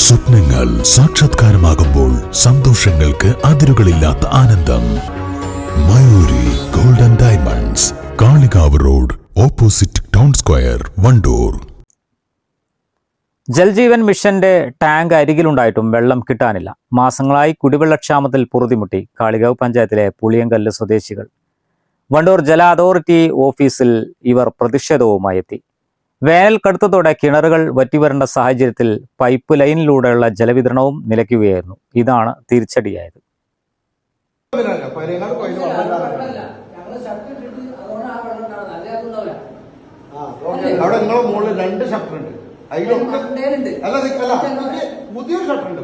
സ്വപ്നങ്ങൾ സാക്ഷാത്കാരമാകുമ്പോൾ സന്തോഷങ്ങൾക്ക് അതിരുകളില്ലാത്ത ആനന്ദം. Mayuri golden diamonds, Kalikavu road, opposite town square, Wandoor. Jal Jeevan മിഷന്റെ ടാങ്ക് അരികിലുണ്ടായിട്ടും വെള്ളം കിട്ടാനില്ല. മാസങ്ങളായി കുടിവെള്ളക്ഷാമത്തിൽ പൊറുതിമുട്ടി കാളികാവ് പഞ്ചായത്തിലെ പുളിയങ്കല്ല് സ്വദേശികൾ. വണ്ടൂർ ജല അതോറിറ്റി ഓഫീസിൽ ഇവർ പ്രതിഷേധവുമായി എത്തി. വേനൽ കടുത്തതോടെ കിണറുകൾ വറ്റിവരേണ്ട സാഹചര്യത്തിൽ പൈപ്പ് ലൈനിലൂടെയുള്ള ജലവിതരണവും നിലയ്ക്കുകയായിരുന്നു. ഇതാണ് തിരിച്ചടിയായത്. അവിടെ നിങ്ങളെ മുകളിൽ 2 ഷട്ടർ ഉണ്ട്. പുതിയൊരു ഷട്ടർ ഉണ്ട്.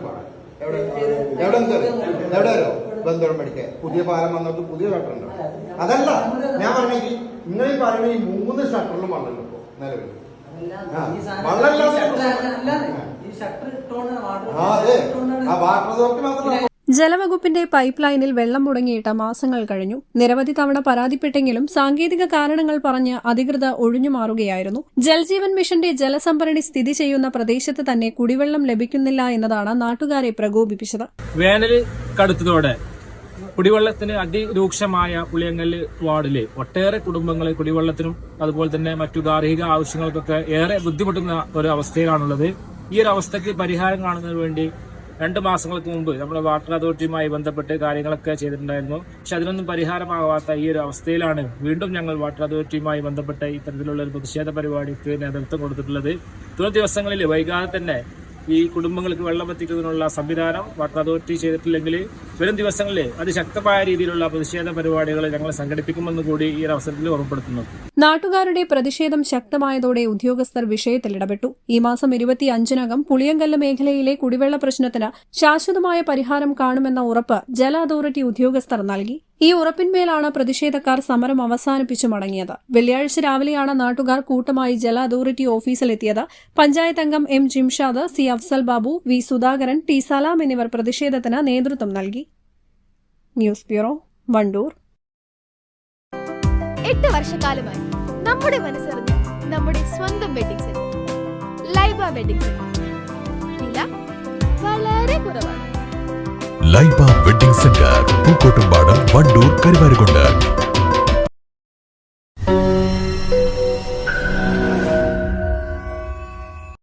എവിടെയോ ബന്ധം പഠിക്കാൻ പുതിയ പാലം വന്നിട്ട് പുതിയ ഷട്ടർ ഉണ്ട്. അതല്ല ഞാൻ പറഞ്ഞെങ്കിൽ നിങ്ങൾ ഈ പറയുന്ന ഈ 3 ഷട്ടറിലും വെള്ളം ഇപ്പോ നിലവിൽ ജലവകുപ്പിന്റെ പൈപ്പ് ലൈനിൽ വെള്ളം മുടങ്ങിയിട്ട് മാസങ്ങൾ കഴിഞ്ഞു. നിരവധി തവണ പരാതിപ്പെട്ടെങ്കിലും സാങ്കേതിക കാരണങ്ങൾ പറഞ്ഞ് അധികൃതർ ഒഴിഞ്ഞുമാറുകയായിരുന്നു. ജൽജീവൻ മിഷന്റെ ജലസംഭരണി സ്ഥിതി ചെയ്യുന്ന പ്രദേശത്ത് തന്നെ കുടിവെള്ളം ലഭിക്കുന്നില്ല എന്നതാണ് നാട്ടുകാരെ പ്രകോപിപ്പിച്ചത്. വേനൽ കടുത്തതോടെ കുടിവെള്ളത്തിന് അതിരൂക്ഷമായ പുളിയങ്കല്ല് വാർഡിലെ ഒട്ടേറെ കുടുംബങ്ങൾ കുടിവെള്ളത്തിനും അതുപോലെ തന്നെ മറ്റു ഗാർഹിക ആവശ്യങ്ങൾക്കൊക്കെ ഏറെ ബുദ്ധിമുട്ടുന്ന ഒരു അവസ്ഥയിലാണുള്ളത്. ഈ ഒരു അവസ്ഥയ്ക്ക് പരിഹാരം കാണുന്നതിന് വേണ്ടി 2 മാസങ്ങൾക്ക് മുമ്പ് നമ്മൾ വാട്ടർ അതോറിറ്റിയുമായി ബന്ധപ്പെട്ട് കാര്യങ്ങളൊക്കെ ചെയ്തിട്ടുണ്ടായിരുന്നു. പക്ഷെ അതിനൊന്നും പരിഹാരമാകാത്ത ഈ ഒരു അവസ്ഥയിലാണ് വീണ്ടും ഞങ്ങൾ വാട്ടർ അതോറിറ്റിയുമായി ബന്ധപ്പെട്ട് ഇത്തരത്തിലുള്ള ഒരു പ്രതിഷേധ പരിപാടിക്ക് നേതൃത്വം കൊടുത്തിട്ടുള്ളത്. തുടർ ദിവസങ്ങളിൽ വൈകാതെ തന്നെ ഈ കുടുംബങ്ങൾക്ക് വെള്ളം എത്തിക്കുന്നതിനുള്ള സംവിധാനം വാട്ടർ അതോറിറ്റി ചെയ്തിട്ടില്ലെങ്കിൽ വരും ദിവസങ്ങളിൽ അതിശക്തമായ രീതിയിലുള്ള പ്രതിഷേധ പരിപാടികൾ ഞങ്ങൾ സംഘടിപ്പിക്കുമെന്ന് കൂടി ഈ അവസരത്തിൽ ഓർമ്മപ്പെടുത്തുന്നു. നാട്ടുകാരുടെ പ്രതിഷേധം ശക്തമായതോടെ ഉദ്യോഗസ്ഥർ വിഷയത്തിൽ ഇടപെട്ടു. ഈ മാസം 25-നകം പുളിയങ്കല്ല് മേഖലയിലെ കുടിവെള്ള പ്രശ്നത്തിന് ശാശ്വതമായ പരിഹാരം കാണുമെന്ന ഉറപ്പ് ജല അതോറിറ്റി ഉദ്യോഗസ്ഥർ നൽകി. ഈ ഉറപ്പിന്മേലാണ് പ്രതിഷേധക്കാർ സമരം അവസാനിപ്പിച്ചു മടങ്ങിയത്. വെള്ളിയാഴ്ച രാവിലെയാണ് നാട്ടുകാർ കൂട്ടമായി ജല അതോറിറ്റി ഓഫീസിലെത്തിയത്. പഞ്ചായത്ത് അംഗം M Jimshad, C Afsal Babu, V Sudhakaran, T Salam എന്നിവർ പ്രതിഷേധത്തിന് നേതൃത്വം നൽകി. News bureau, Wandoor. 8 വർഷക്കാലമായി നമ്മുടെ മനസ്സറിഞ്ഞ് നമ്മുടെ സ്വന്തം wedding centre Laiba wedding centre. വില വളരെ കുറവാണ്. Laiba wedding centre, Pookkottumpadam, Wandoor, Karuvarakundu.